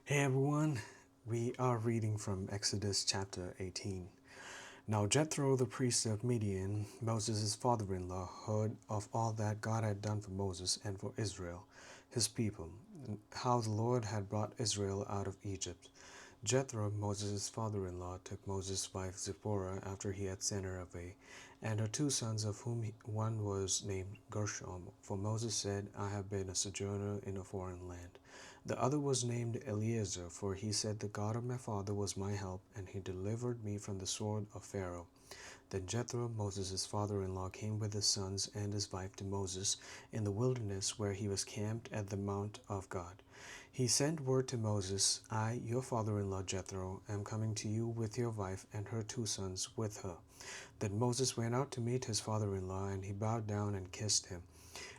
Hey everyone, we are reading from Exodus chapter 18. Now Jethro, the priest of Midian, Moses' father-in-law, heard of all that God had done for Moses and for Israel, his people, and how the Lord had brought Israel out of Egypt. Jethro, Moses' father-in-law, took Moses' wife Zipporah after he had sent her away, and her two sons, of whom one was named Gershom, for Moses said, I have been a sojourner in a foreign land. The other was named Eleazar, for he said, the God of my father was my help, and he delivered me from the sword of Pharaoh. Then Jethro, Moses' father-in-law, came with his sons and his wife to Moses in the wilderness where he was camped at the mount of God. He sent word to Moses, I, your father-in-law Jethro, am coming to you with your wife and her two sons with her. Then Moses went out to meet his father-in-law, and he bowed down and kissed him.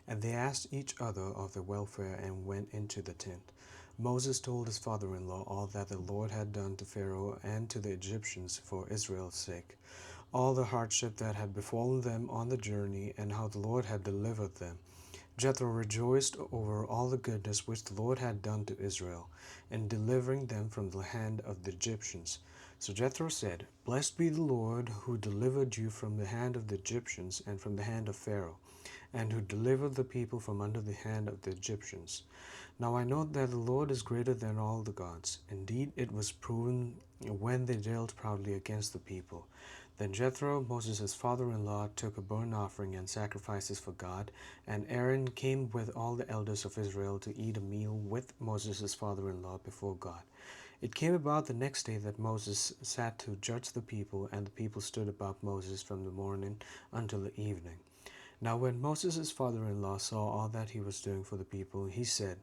And they asked each other of their welfare and went into the tent. Moses told his father-in-law all that the Lord had done to Pharaoh and to the Egyptians for Israel's sake, all the hardship that had befallen them on the journey, and how the Lord had delivered them. Jethro rejoiced over all the goodness which the Lord had done to Israel, in delivering them from the hand of the Egyptians. So Jethro said, Blessed be the Lord, who delivered you from the hand of the Egyptians and from the hand of Pharaoh, and who delivered the people from under the hand of the Egyptians. Now I know that the Lord is greater than all the gods. Indeed, it was proven when they dealt proudly against the people. Then Jethro, Moses' father-in-law, took a burnt offering and sacrifices for God, and Aaron came with all the elders of Israel to eat a meal with Moses' father-in-law before God. It came about the next day that Moses sat to judge the people, and the people stood about Moses from the morning until the evening. Now when Moses' father-in-law saw all that he was doing for the people, he said,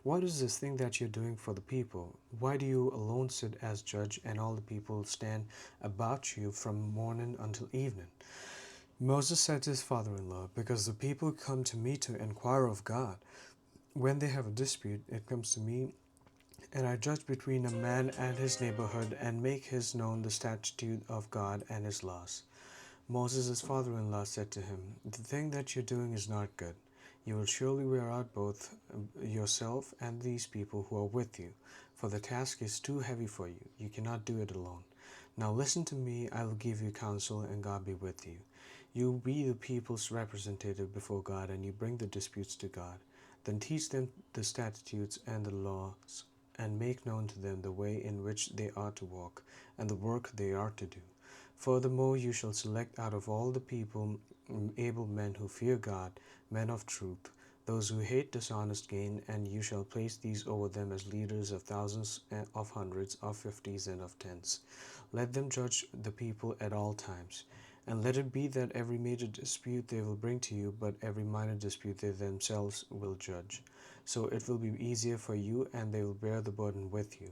What is this thing that you're doing for the people? Why do you alone sit as judge, and all the people stand about you from morning until evening? Moses said to his father-in-law, Because the people come to me to inquire of God. When they have a dispute, it comes to me, and I judge between a man and his neighborhood, and make his known the statute of God and his laws. Moses' father-in-law said to him, The thing that you're doing is not good. You will surely wear out both yourself and these people who are with you, for the task is too heavy for you. You cannot do it alone. Now listen to me, I will give you counsel, and God be with you. You be the people's representative before God, and you bring the disputes to God. Then teach them the statutes and the laws, and make known to them the way in which they are to walk, and the work they are to do. Furthermore, you shall select out of all the people able men who fear God, men of truth, those who hate dishonest gain, and you shall place these over them as leaders of thousands, of hundreds, of fifties, and of tens. Let them judge the people at all times. And let it be that every major dispute they will bring to you, but every minor dispute they themselves will judge. So it will be easier for you, and they will bear the burden with you.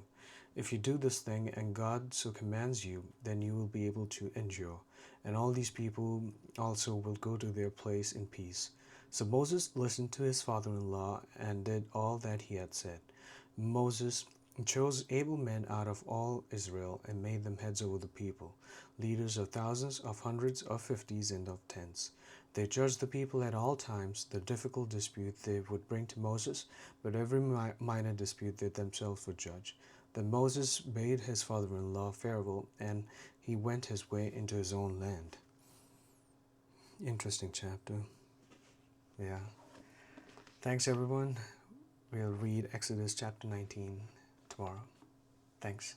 If you do this thing, and God so commands you, then you will be able to endure. And all these people also will go to their place in peace. So Moses listened to his father-in-law and did all that he had said. Moses chose able men out of all Israel and made them heads over the people, leaders of thousands, of hundreds, of fifties, and of tens. They judged the people at all times. The difficult dispute they would bring to Moses, but every minor dispute they themselves would judge. Then Moses bade his father-in-law farewell, and he went his way into his own land. Interesting chapter. Yeah. Thanks, everyone. We'll read Exodus chapter 19 tomorrow. Thanks.